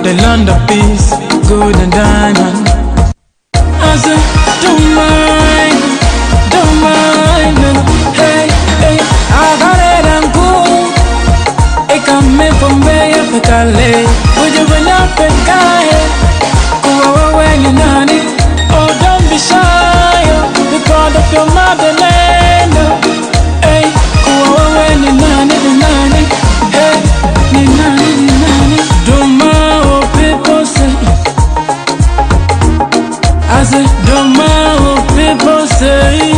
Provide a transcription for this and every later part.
the land of peace, gold and diamond. I say, don't mind, don't mind. Hey, hey, I got it and good. It can make from where you can lay. Would you win up and guy? Go away, you nanny. Oh, don't be shy. Be proud of your motherland. Hey, go away, you nanny, you nanny. Hey, you nanny, you nanny. Don't mind what people say. I say, don't mind what people say.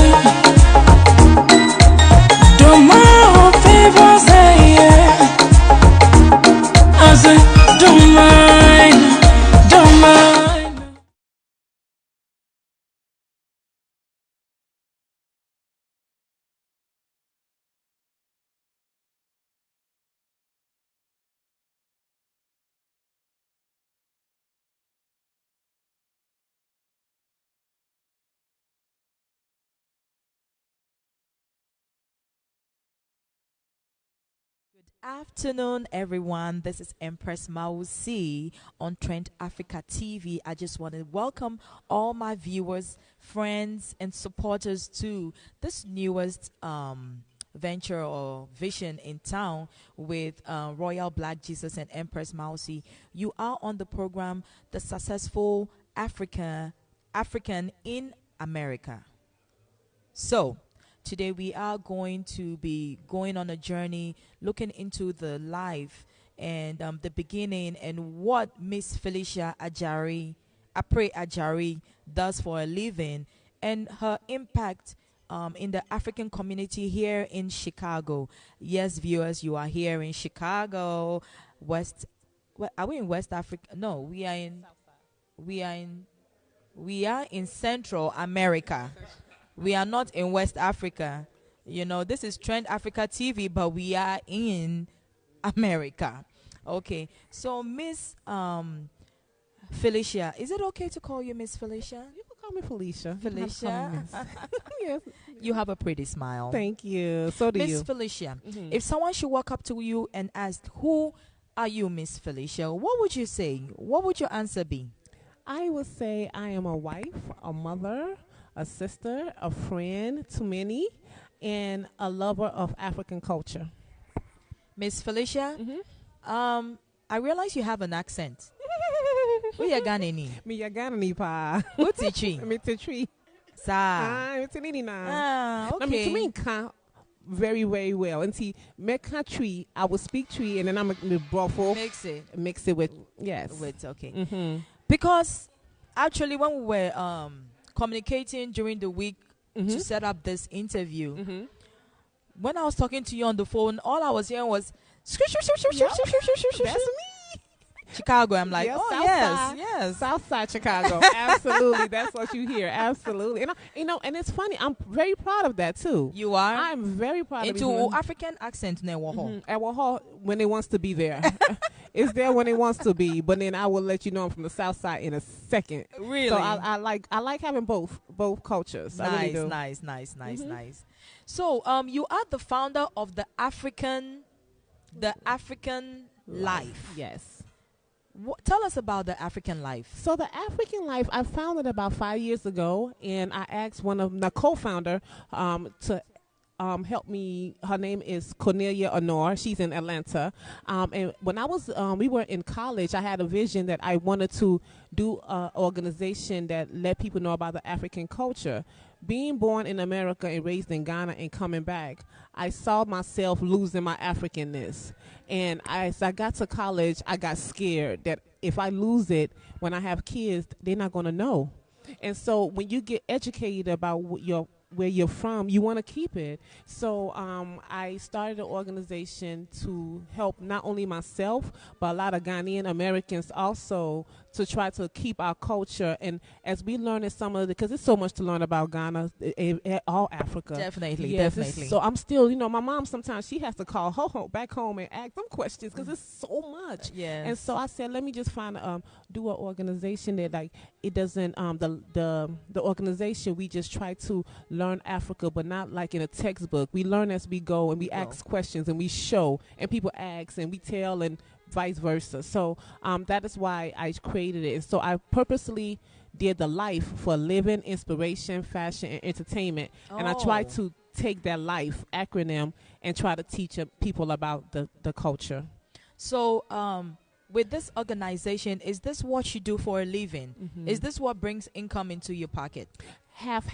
Don't mind what people say, yeah. I say, don't mind, don't mind. Afternoon, everyone. This is Empress Mausi on Trend Africa TV. I just want to welcome all my viewers, friends, and supporters to this newest venture or vision in town with Royal Black Jesus and Empress Mausi. You are on the program, The Successful African in America. So, today we are going to be going on a journey looking into the life and the beginning and what Miss Felicia Agyare, Apprey-Agyare does for a living and her impact in the African community here in Chicago. Yes, viewers, you are here in Chicago, are we in West Africa? No, we are in we are in Central America. We are not in West Africa. You know, this is Trend Africa TV, but we are in America. Okay. So, Miss Felicia, is it okay to call you Miss Felicia? You can call me Felicia. Felicia. Yes. You have a pretty smile. Thank you. So do Miss you. Felicia, Mhm. if someone should walk up to you and ask, who are you, Miss Felicia? What would you say? What would your answer be? I would say I am a wife, a mother, a sister, a friend to many, and a lover of African culture. Miss Felicia, Mm-hmm. I realize you have an accent. Who you Ghanaian? Me ya Ghana ni pa. What's it tree? Me te tree. Sa. Ah, me te nini na. Ah, I mean, to me, okay. can very, very well. And see, me can tree, I will speak tree, and then I'm a brothel. Mix it with, yes. Okay. Mm-hmm. Because actually, when we were communicating during the week to set up this interview, Mm-hmm. when I was talking to you on the phone, all I was hearing was That's me. Chicago. I'm like, Yeah, oh South yes, Side. yes. Southside Chicago. Absolutely. That's what you hear. Absolutely. And and it's funny. I'm very proud of that too. You are I'm very proud of into it. African accent now. At Wahoo when it wants to be there. It's there when it wants to be, but then I will let you know I'm from the South Side in a second. Really? So I like having both cultures. I really do. Nice. So you are the founder of the African Life. Yes. Tell us about the African Life. So the African Life, I founded about 5 years ago, and I asked one of the co-founder to help me. Her name is Cornelia Honor. She's in Atlanta. And when I was, we were in college, I had a vision that I wanted to do an organization that let people know about the African culture. Being born in America and raised in Ghana and coming back, I saw myself losing my Africanness. And as I got to college, I got scared that if I lose it when I have kids, they're not going to know. And so when you get educated about where you're from, you want to keep it. So I started an organization to help not only myself, but a lot of Ghanaian Americans also to try to keep our culture. And as we learn in some of because there's so much to learn about Ghana, all Africa. Definitely. So I'm still, my mom sometimes she has to call back home and ask them questions because it's so much. Yes. And so I said, let me just find do an organization that like it doesn't the organization we just try to learn Africa, but not like in a textbook. We learn as we go, and we ask questions, and we show, and people ask, and we tell, and vice versa. So that is why I created it. So I purposely did the life for living, inspiration, fashion, and entertainment. And I try Oh. to take that life acronym and try to teach people about the culture. So, with this organization, is this what you do for a living? Is this what brings income into your pocket? Half.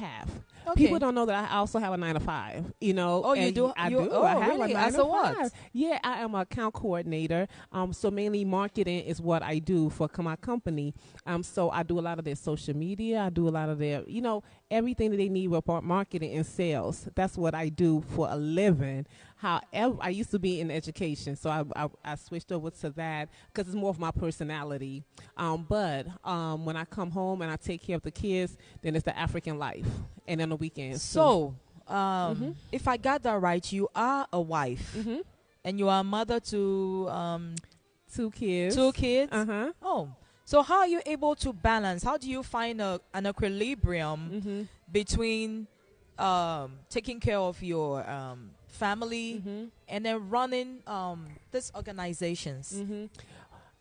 Okay. People don't know that I also have a 9 to 5. You know. Oh, you and do? I You- do. oh, I have really? a 9 As to a what? 5. Yeah, I am an account coordinator. So mainly marketing is what I do for my company. So I do a lot of their social media. I do a lot of their, everything that they need with marketing and sales. That's what I do for a living. However, I used to be in education, so I switched over to that because it's more of my personality. But when I come home and I take care of the kids, then it's the African life, and on the weekends. So, if I got that right, you are a wife, and you are a mother to 2 kids. 2 kids. Uh-huh. Oh, so how are you able to balance? How do you find an equilibrium between taking care of your family and then running these organizations?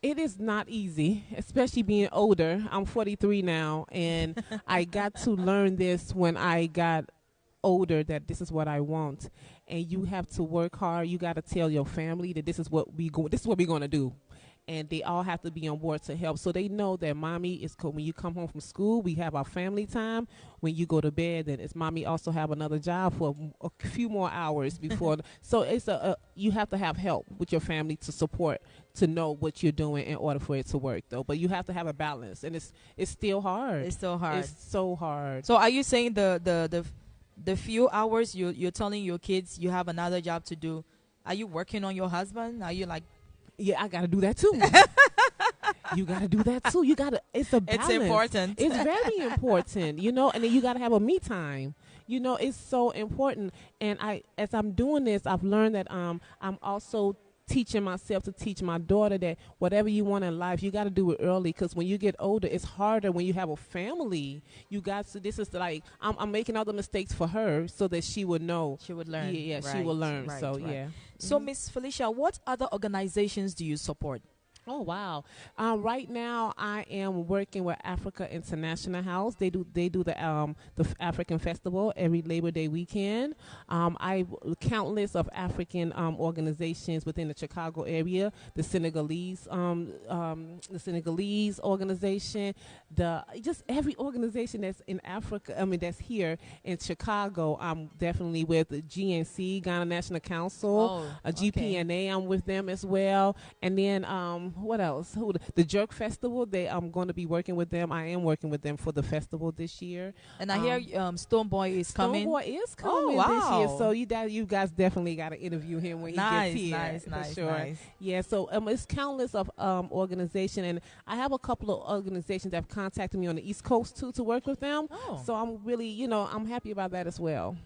It is not easy, especially being older. I'm 43 now, and I got to learn this when I got older, that this is what I want. And you have to work hard. You got to tell your family that this is what we're going to do. And they all have to be on board to help. So they know that mommy is cool. When you come home from school, we have our family time. When you go to bed, then it's mommy also have another job for a few more hours before. So it's you have to have help with your family to support, to know what you're doing in order for it to work, though. But you have to have a balance, and it's still hard. It's still hard. It's so hard. So are you saying the few hours you're telling your kids you have another job to do, are you working on your husband? Are you like, yeah, I got to do that too. You got to do that too. You got to, it's a balance. it's important. It's very important, and then you got to have a me time. It's so important. And as I'm doing this, I've learned that I'm also teaching myself to teach my daughter that whatever you want in life, you got to do it early, because when you get older, it's harder when you have a family. You got to, this is like, I'm making all the mistakes for her so that she would know. She would learn. Yeah, Right, she will learn. right, So, right. yeah. So, Miss Felicia, what other organizations do you support? Oh, wow. Right now I am working with Africa International House. They do the African Festival every Labor Day weekend. I countless of African organizations within the Chicago area, the Senegalese organization, just every organization that's in Africa, that's here in Chicago. I'm definitely with the GNC, Ghana National Council, GPNA, I'm with them as well. And then what else? The Jerk Festival. I'm going to be working with them. I am working with them for the festival this year. And I hear Stoneboy is coming. Stoneboy is coming this year. So you guys definitely got to interview him when he gets here. Nice. Yeah. So it's countless of organization, and I have a couple of organizations that have contacted me on the East Coast too to work with them. Oh. So I'm really, I'm happy about that as well.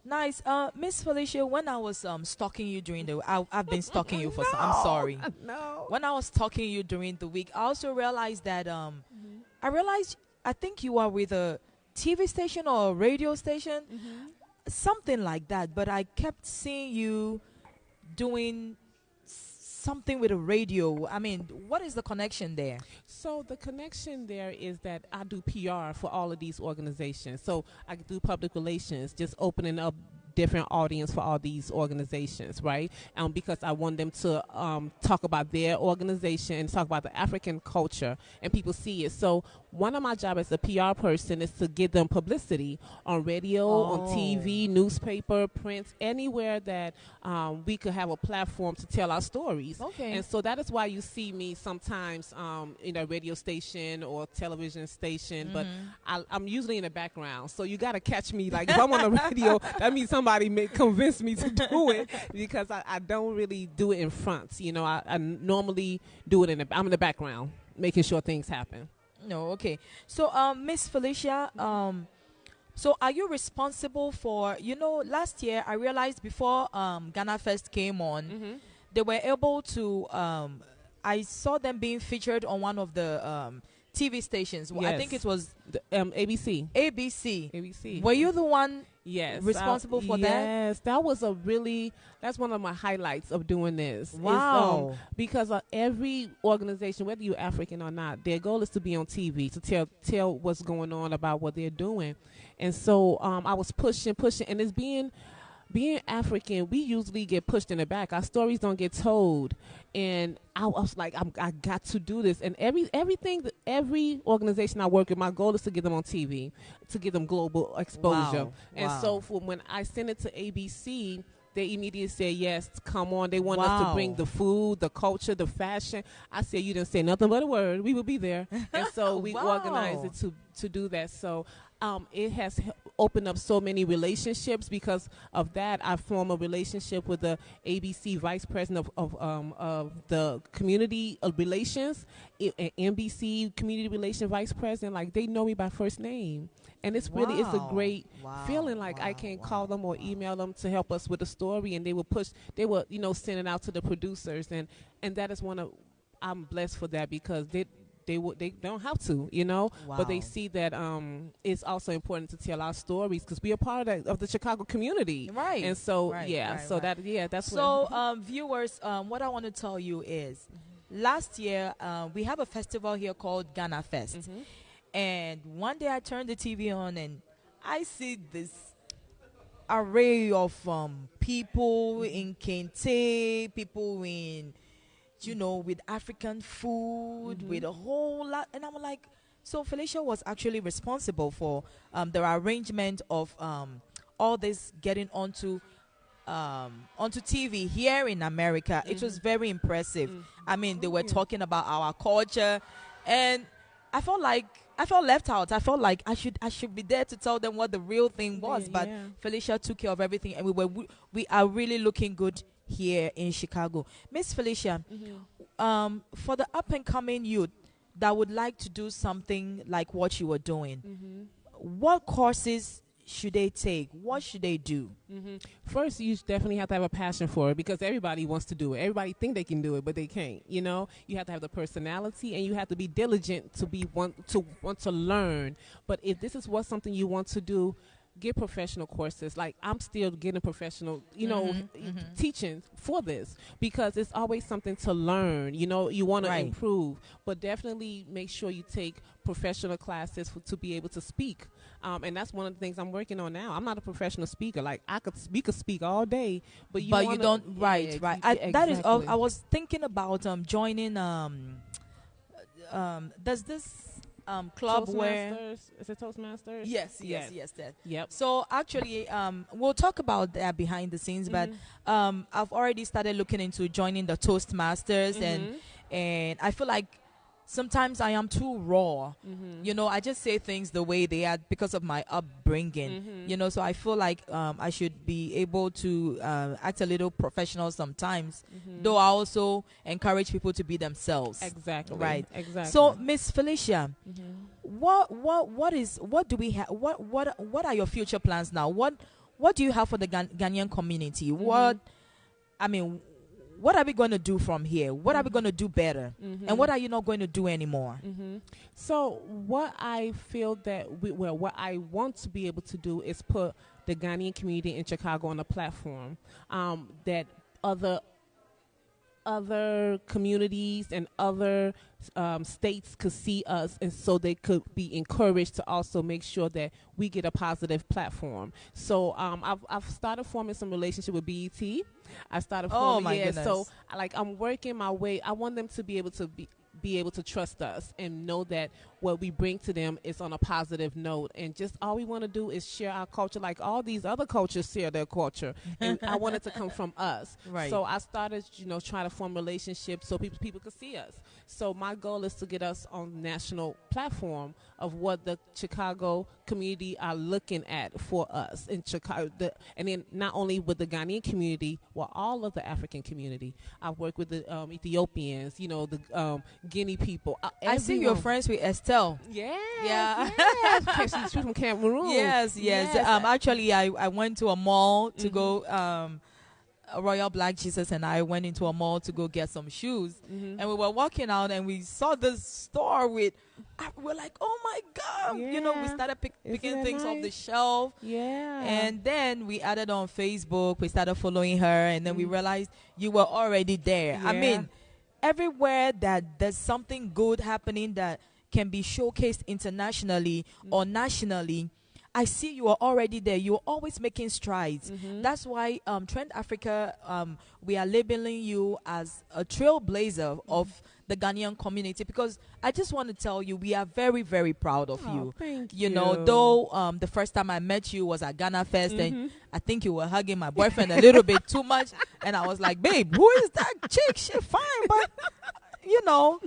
Nice. Miss Felicia, when I was stalking you during I've been stalking you for I'm sorry. No. When I was stalking you during the week, I also realized that I think you are with a TV station or a radio station, something like that. But I kept seeing you doing something with a radio. I mean, what is the connection there? So the connection there is that I do PR for all of these organizations. So I do public relations, just opening up different audience for all these organizations, right? Because I want them to talk about their organization and talk about the African culture, and people see it. So one of my jobs as a PR person is to give them publicity on radio, on TV, newspaper, print, anywhere that we could have a platform to tell our stories. Okay. And so that is why you see me sometimes in a radio station or television station, but I'm usually in the background. So you got to catch me. Like if I'm on the radio, that means somebody may convince me to do it, because I don't really do it in front. I normally do it I'm in the background, making sure things happen. No, okay. So, Miss Felicia, so are you responsible for, last year I realized before Ghana Fest came on, they were able to, I saw them being featured on one of the TV stations. Yes. I think it was ABC. ABC. Were you the one Yes, responsible for that? Yes, that's one of my highlights of doing this. Wow. Because every organization, whether you're African or not, their goal is to be on TV, to tell what's going on about what they're doing. And so I was pushing, and it's being African, we usually get pushed in the back. Our stories don't get told, and I was like, I got to do this. And every organization I work with, my goal is to get them on TV, to get them global exposure. Wow. And Wow. so when I sent it to ABC, they immediately said, yes, come on. They want us to bring the food, the culture, the fashion. I said, you didn't say nothing but a word. We will be there. And so we Wow. organized it to do that. So it has opened up so many relationships. Because of that, I formed a relationship with the ABC Vice President of the Community Relations, NBC Community Relations Vice President. Like, they know me by first name. And it's really, it's a great feeling. Like, I can call them or email them to help us with the story, and they will send it out to the producers, and that is I'm blessed for that, because they don't have to, but they see that it's also important to tell our stories, because we are part of the Chicago community, right? And so that's so. Viewers, what I want to tell you is, last year we have a festival here called Ghana Fest. Mm-hmm. And one day I turned the TV on and I see this array of people in kente, people in, with African food, with a whole lot. And I'm like, so Felicia was actually responsible for the arrangement of all this getting onto TV here in America. It was very impressive. I mean, they were talking about our culture, and I felt left out. I felt like I should be there to tell them what the real thing was. But Felicia took care of everything, and we are really looking good here in Chicago. Miss Felicia, for the up and coming youth that would like to do something like what you were doing, what courses should they take? What should they do? First, you definitely have to have a passion for it, because everybody wants to do it. Everybody think they can do it, but they can't. You have to have the personality, and you have to be diligent to want to learn. But if this is something you want to do, get professional courses. Like, I'm still getting professional, teaching for this, because it's always something to learn. You want to improve, but definitely make sure you take professional classes to be able to speak. And that's one of the things I'm working on now. I'm not a professional speaker. Like, I could speak all day, but you don't. Right. Exactly. That is. I was thinking about joining. Does this club where is it Toastmasters? Yes, that. Yep. So actually, we'll talk about that behind the scenes, but I've already started looking into joining the Toastmasters, and I feel like sometimes I am too raw. I just say things the way they are because of my upbringing. So I feel like I should be able to act a little professional sometimes. Though I also encourage people to be themselves. Exactly. Right. Exactly. So, Miss Felicia, what do we have? What are your future plans now? What do you have for the Ghanaian community? What are we going to do from here? What are we going to do better? And what are you not going to do anymore? So what I feel that what I want to be able to do is put the Ghanaian community in Chicago on a platform that other communities and other states could see us, and so they could be encouraged to also make sure that we get a positive platform. So I've started forming some relationship with BET. I started forming. Oh my goodness. So I'm working my way. I want them to be able to trust us and know that what we bring to them is on a positive note, and just all we want to do is share our culture like all these other cultures share their culture. And I want it to come from us. Right. So I started, trying to form relationships so people could see us. So my goal is to get us on national platform of what the Chicago community are looking at for us in Chicago. And then not only with the Ghanaian community, well, all of the African community. I've worked with the Ethiopians, the Guinea people. I see you're friends with Estelle. Yeah. She's from Cameroon. Yes. Actually, I went to a mall to go Royal Black Jesus and I went into a mall to go get some shoes, and we were walking out and we saw this store with. We're like, oh my God! You know, we Yeah. started picking that things off the nice? shelf, Yeah. and then we added on Facebook. We started following her, and then we realized you were already there. I Yeah. mean, everywhere that there's something good happening that can be showcased internationally or nationally, I see you are already there. You're always making strides. That's why Trend Africa, we are labeling you as a trailblazer of the Ghanaian community, because I just want to tell you we are very, very proud of you. Thank You know, though the first time I met you was at Ghana Fest, and I think you were hugging my boyfriend a little bit too much, and I was like, babe, who is that chick? She's fine, but you know,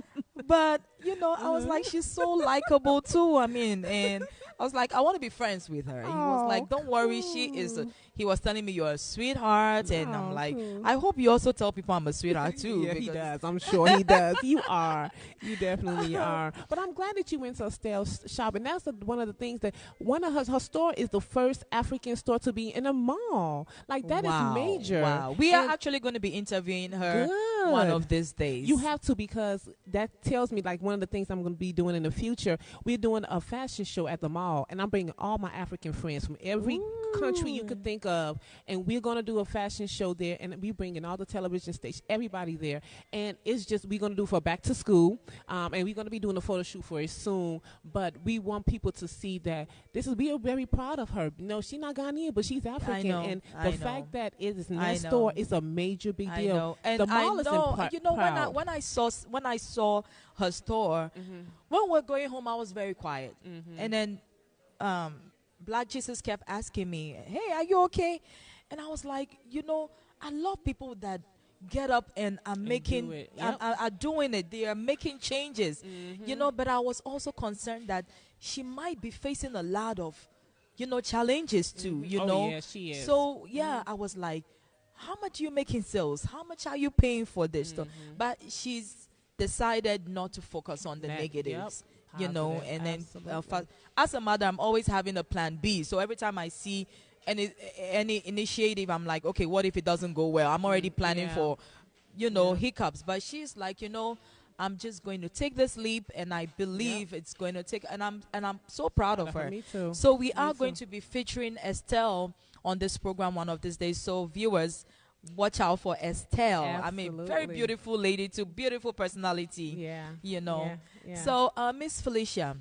I was like, she's so likable too. I mean, and I was like, I want to be friends with her. He was like, don't worry, she is. He was telling me you're a sweetheart, and I'm like, I hope you also tell people I'm a sweetheart too. Yeah, he does. I'm sure he does. You are. You definitely are. But I'm glad that you went to Estelle shop, and that's one of the things that one of her store is the first African store to be in a mall. Like that is major. Wow, we are actually going to be interviewing her one of these days. You have to, because that tells me like one of the things I'm going to be doing in the future. We're doing a fashion show at the mall, and I'm bringing all my African friends from every country you could think of, and we're going to do a fashion show there, and we bringing all the television stations, everybody there, and it's just we're going to do for back to school, and we're going to be doing a photo shoot for it soon. But we want people to see that we are very proud of her. You know, she's not Ghanaian, but she's African, and the fact that it is in that store is a major big deal. I know. And the mall is you know, proud. when I saw her store, when we're going home, I was very quiet, and then Black Jesus kept asking me, hey, are you okay? And I was like, you know, I love people that get up and are making, are doing it. They are making changes, you know, but I was also concerned that she might be facing a lot of, you know, challenges too, you know. Yeah, she is. So, I was like, how much are you making sales? How much are you paying for this stuff? But she's decided not to focus on the negatives. You know, and then as a mother, I'm always having a plan B. So every time I see any initiative, I'm like, okay, what if it doesn't go well? I'm already planning for, you know, hiccups. But she's like, you know, I'm just going to take this leap, and I believe it's going to take. And I'm so proud of her. Me too. So we are going to be featuring Estelle on this program one of these days. So viewers, watch out for Estelle. Absolutely. I mean, very beautiful lady too, beautiful personality. Yeah. You know. Yeah. So, Miss Felicia,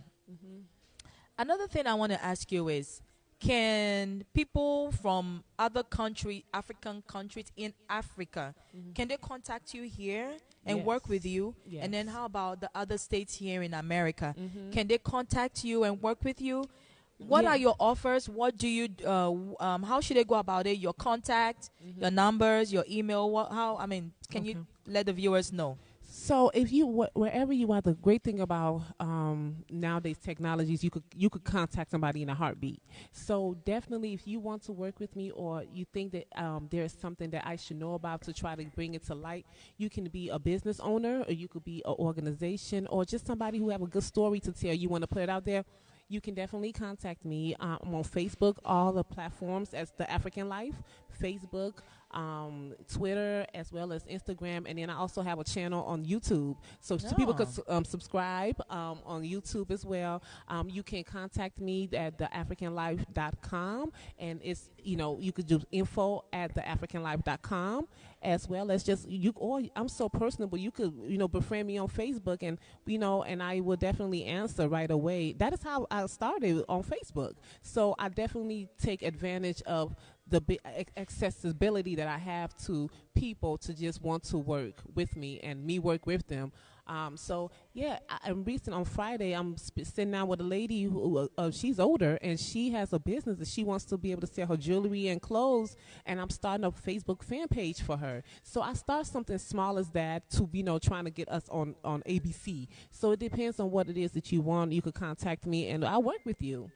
another thing I want to ask you is, can people from other African countries in Africa, can they contact you here and work with you? Yes. And then how about the other states here in America? Can they contact you and work with you? What are your offers? What do you, how should they go about it? Your contact, your numbers, your email, can you let the viewers know? So if you wherever you are, the great thing about nowadays technologies, you could contact somebody in a heartbeat. So definitely, if you want to work with me, or you think that there is something that I should know about to try to bring it to light, you can be a business owner, or you could be an organization, or just somebody who have a good story to tell. You want to put it out there, you can definitely contact me. I'm on Facebook, all the platforms as The African Life, Facebook, Twitter, as well as Instagram, and then I also have a channel on YouTube, so people could subscribe on YouTube as well. You can contact me at theafricanlife.com, and it's, you know, you could do info@theafricanlife.com, as well as just I'm so personable. You could, you know, befriend me on Facebook, and you know, and I will definitely answer right away. That is how I started on Facebook. So I definitely take advantage of the accessibility that I have to people to just want to work with me and me work with them. So yeah, I'm recent on Friday. I'm sitting down with a lady who she's older, and she has a business that she wants to be able to sell her jewelry and clothes. And I'm starting a Facebook fan page for her. So I start something small as that to, you know, trying to get us on ABC. So it depends on what it is that you want. You could contact me, and I'll work with you.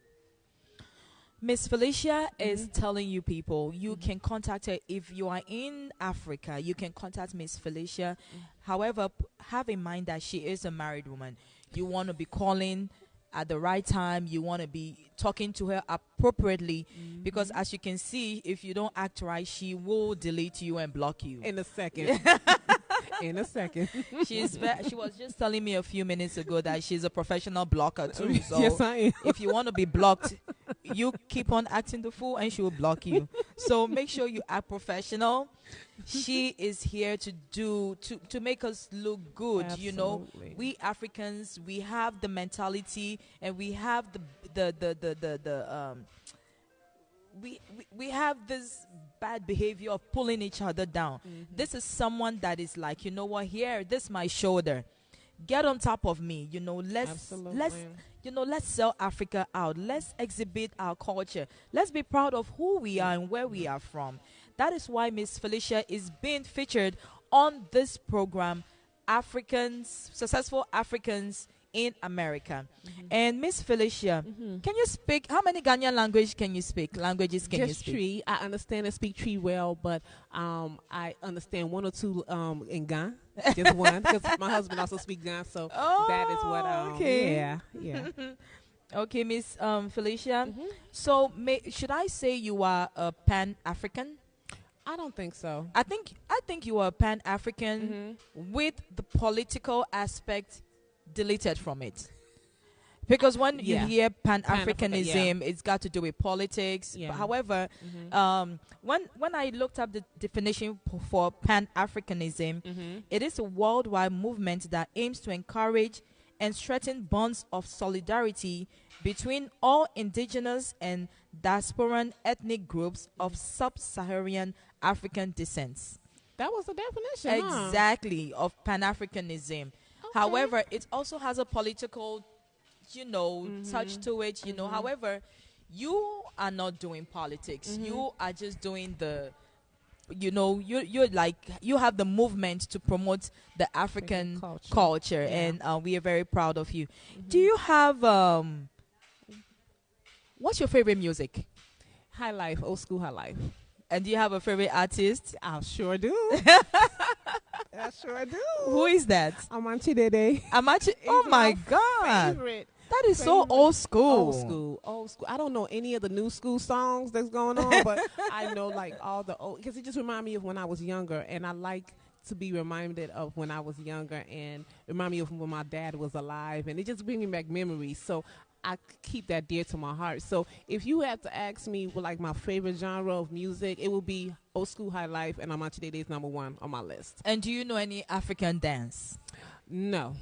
Miss Felicia is telling you people you can contact her if you are in Africa. You can contact Miss Felicia. However, have in mind that she is a married woman. You want to be calling at the right time. You want to be talking to her appropriately, because as you can see, if you don't act right, she will delete you and block you in a second. In a second. She was just telling me a few minutes ago that she's a professional blocker too. So yes, I am. if you want to be blocked, you keep on acting the fool and she will block you. So make sure you act professional. She is here to make us look good. Absolutely. You know, we Africans, we have the mentality and we have we have this bad behavior of pulling each other down. This is someone that is like, you know what, here, this is my shoulder. Get on top of me. You know, let's sell Africa out. Let's exhibit our culture. Let's be proud of who we are and where we are from. That is why Miss Felicia is being featured on this program, Successful Africans in America. And Miss Felicia, can you speak, how many Ghanaian languages can you speak? Just Tree. I understand and speak Tree well, but I understand one or two in Ghana. Just one, because my husband also speaks Ghana, so that is what okay. Yeah. Okay, Miss Felicia. So should I say you are a Pan-African? I don't think so. I think you are Pan-African with the political aspect deleted from it. Because when you hear Pan-Africanism, it's got to do with politics. Yeah. However, when I looked up the definition for Pan-Africanism, it is a worldwide movement that aims to encourage and strengthen bonds of solidarity between all indigenous and diasporan ethnic groups of sub-Saharan African descent. That was the definition. Exactly, of Pan-Africanism. Okay. However, it also has a political, touch to it. However, you are not doing politics. You are just doing the, you're like, you have the movement to promote the African culture, and we are very proud of you. Do you have what's your favorite music? High life, old school high life. And do you have a favorite artist? I sure do. I sure do. Who is that? Amanchi Dede. Oh my God. Favorite. That is so old school. Old school. I don't know any of the new school songs that's going on, but I know like all the old, because it just reminds me of when I was younger, and I like to be reminded of when I was younger and remind me of when my dad was alive, and it just brings me back memories. So I keep that dear to my heart. So if you had to ask me what like my favorite genre of music, it would be old school high life, and Amanchi Dede is number one on my list. And do you know any African dance? No.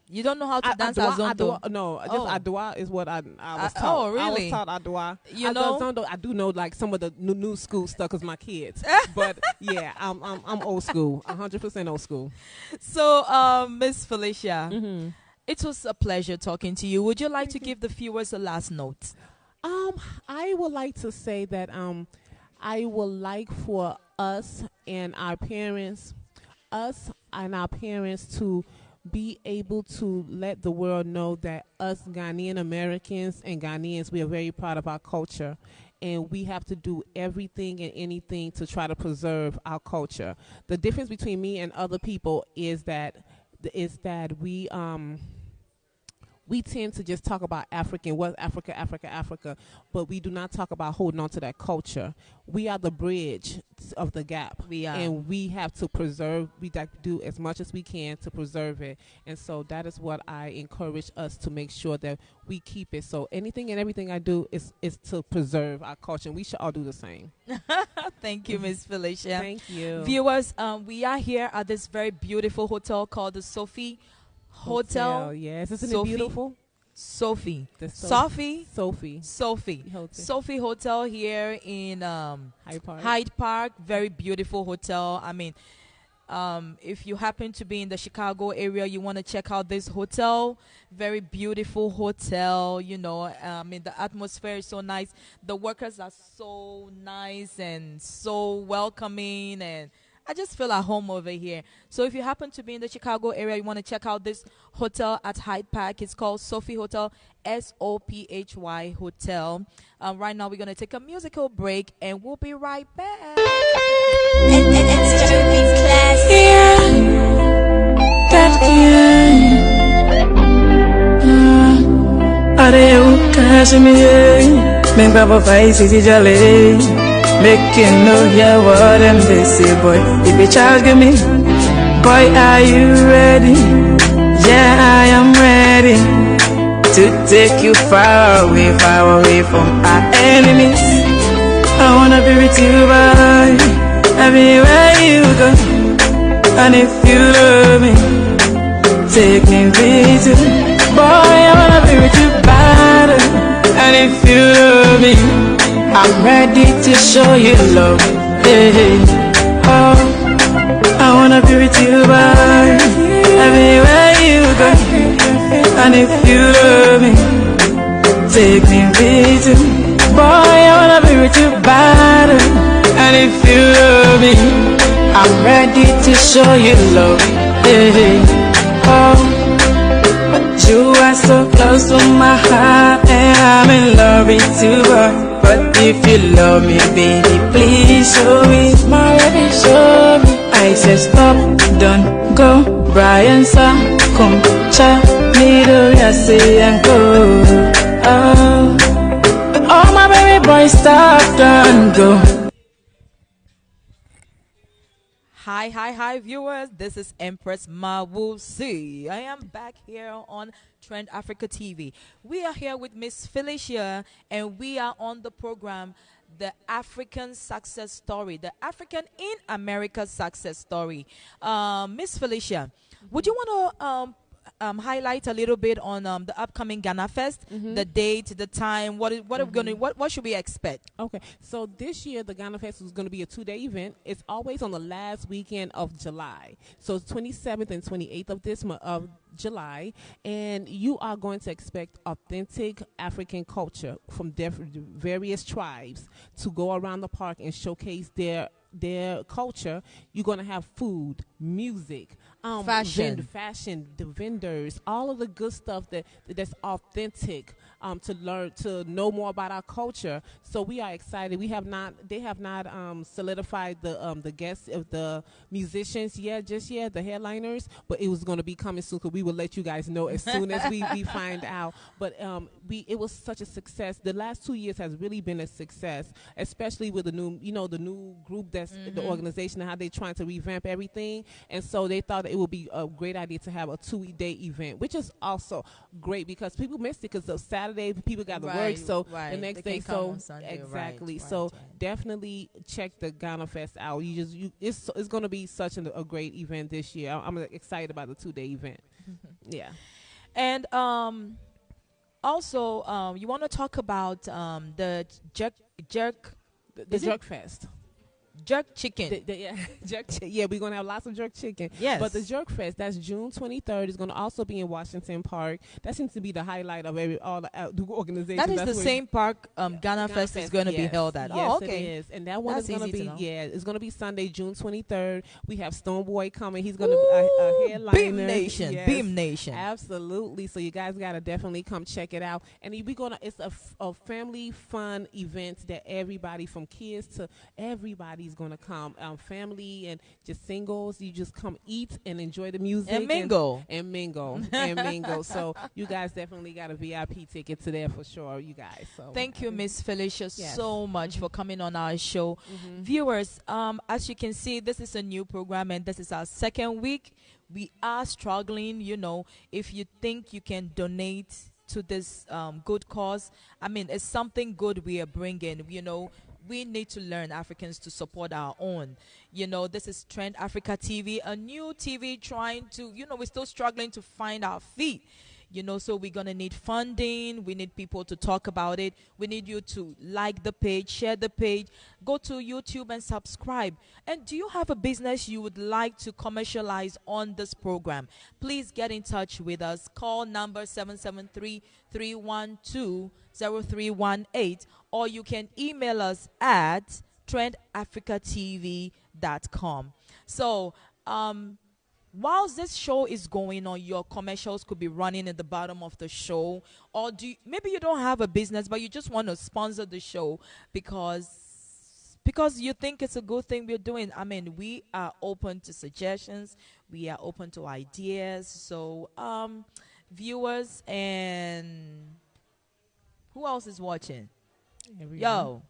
You don't know how to dance Azonto? No, just Adwa is what I was taught. Oh, really? I was taught Adwa. Azonto, I do know like some of the new school stuff because my kids. But yeah, I'm old school, 100% old school. So, Miss Felicia, it was a pleasure talking to you. Would you like to give the viewers a last note? I would like to say that I would like for us and our parents to be able to let the world know that us Ghanaian Americans and Ghanaians, we are very proud of our culture, and we have to do everything and anything to try to preserve our culture. The difference between me and other people is that we tend to just talk about African, what Africa, but we do not talk about holding on to that culture. We are the bridge of the gap. We are. And we have to preserve, we do as much as we can to preserve it. And so that is what I encourage us to make sure that we keep it. So anything and everything I do is to preserve our culture. And we should all do the same. Thank you, Miss Felicia. Thank you. Viewers, we are here at this very beautiful hotel called the Sophie Hotel. Yes, isn't it beautiful? Sophie Hotel here in Hyde Park. Very beautiful hotel. I mean, if you happen to be in the Chicago area, you want to check out this hotel. Very beautiful hotel. I mean, the atmosphere is so nice. The workers are so nice and so welcoming, and I just feel at home over here. So if you happen to be in the Chicago area, you want to check out this hotel at Hyde Park. It's called Sophie Hotel, Sophy Hotel. Right now, we're going to take a musical break, and we'll be right back. trash me, make Papa Fight City Jolly. Make you know, yeah, what them they say, boy. If you charge me, boy, are you ready? Yeah, I am ready to take you far away from our enemies. I wanna be with you, boy, everywhere you go. And if you love me, take me with you, boy. I wanna be with you, bad. And if you love me, I'm ready to show you love. Hey, oh, I wanna be with you, boy, everywhere you go. And if you love me, take me with you, boy. I wanna be with you, bad. And if you love me, I'm ready to show you love. Hey, oh, you are so close to my heart, and I'm in love with you, boy. But if you love me, baby, please show me, my baby, show me. I said stop, don't go, Brian, son, come, cha, middle, ya say and go. Oh, my baby boy, stop, don't go. Hi, viewers. This is Empress Mawusi. I am back here on Trend Africa TV. We are here with Miss Felicia, and we are on the program, The African Success Story, the African in America Success Story. Miss Felicia, would you want to highlight a little bit on the upcoming Ghana Fest, the date, the time? What are we gonna? What should we expect? Okay, so this year the Ghana Fest is going to be a 2-day event. It's always on the last weekend of July, so it's 27th and 28th of this month of July, and you are going to expect authentic African culture from various tribes to go around the park and showcase their culture. You're going to have food, music, fashion, the vendors, all of the good stuff that's authentic, to learn, to know more about our culture. So we are excited. They have not solidified the guests of the musicians yet, the headliners, but it was going to be coming soon, because we will let you guys know as soon as we find out. But it was such a success. The last 2 years has really been a success, especially with the new group that's the organization, and how they're trying to revamp everything. And so they thought it would be a great idea to have a 2-day event, which is also great because people missed it, because of Saturday people got to work, so the next day, so exactly. So definitely check the Ghana Fest out. It's going to be such a great event this year. I'm excited about the 2-day event. Yeah. And also, you want to talk about the jerk Fest. Jerk chicken. Yeah, we're going to have lots of jerk chicken. Yes. But the Jerk Fest, that's June 23rd, is going to also be in Washington Park. That seems to be the highlight of all the organizations. That is the same park Ghana Fest is going to be held at. Yes, okay. It is. And that one is going to be, it's going to be Sunday, June 23rd. We have Stoneboy coming. He's going to be a headliner. Beam Nation. Yes, Beam Nation. Absolutely. So you guys got to definitely come check it out. And it's a family fun event that everybody, from kids to everybody's going to come. Family and just singles, you just come eat and enjoy the music and mingle and mingle. So you guys definitely got a VIP ticket to there for sure, you guys. So thank you, Miss Felicia, so much for coming on our show. Viewers, as you can see, this is a new program, and this is our second week. We are struggling. If you think you can donate to this good cause, it's something good we are bringing. We need to learn, Africans, to support our own. This is Trend Africa TV, a new TV trying to, we're still struggling to find our feet. So we're going to need funding. We need people to talk about it. We need you to like the page, share the page, go to YouTube and subscribe. And do you have a business you would like to commercialize on this program? Please get in touch with us. Call number 773-312-0318, or you can email us at trendafricatv.com. So, whilst this show is going on, your commercials could be running at the bottom of the show, or maybe you don't have a business but you just want to sponsor the show because you think it's a good thing we're doing. We are open to suggestions, we are open to ideas. So viewers and Who else is watching? Everyone. Yo,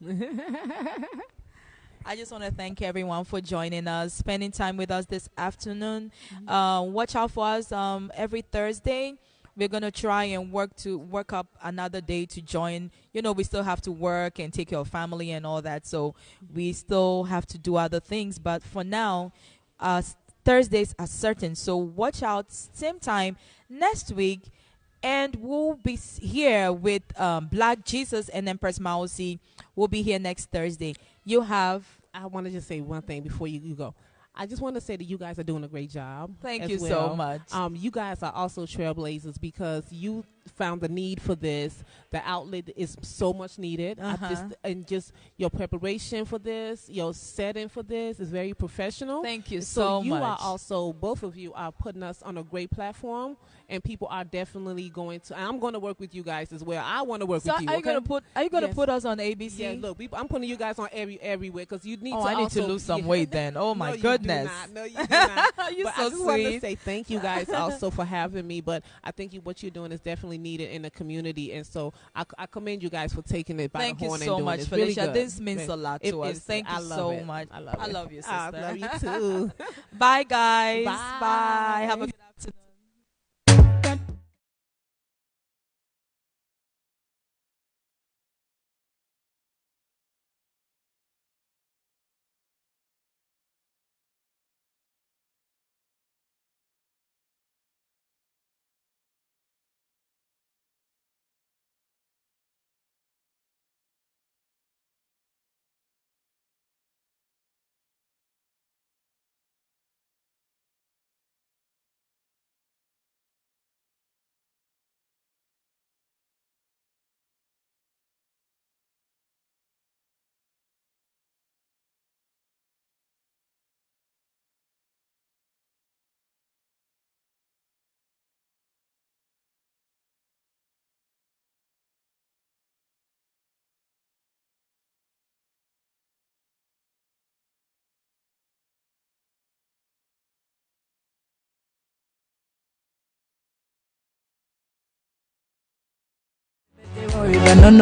I just want to thank everyone for joining us, spending time with us this afternoon. Watch out for us every Thursday. We're gonna try and work up another day to join. You know, we still have to work and take care of family and all that, so we still have to do other things. But for now, Thursdays are certain. So watch out. Same time next week, and we'll be here with Black Jesus and Empress Mausi. We'll be here next Thursday. You have. I want to just say one thing before you go. I just want to say that you guys are doing a great job. Thank as you well. so much. You guys are also trailblazers because you found the need for this. The outlet is so much needed. Just your preparation for this, your setting for this is very professional. Thank you so much. You are also, both of you are putting us on a great platform, and people are definitely going to. And I'm going to work with you guys as well. I want to work with you. Are you gonna put? Are you gonna Yes. put us on ABC? Yeah, look, I'm putting you guys on everywhere because you need. Oh, to I need to also- lose some yeah. weight then. Oh my No, you goodness. do not. No, you do not. You're But so I just wanted to sweet. say thank you guys also for having me. But I think what you're doing is definitely needed in the community, and so I commend you guys for taking it by Thank the you horn so and doing much, it. It's Felicia. Really good. This means a lot to us. Thank you I love so it. much. I love it. I love you, sister. I love you too. Bye, guys. Bye. Bye. Have a good afternoon. No, no.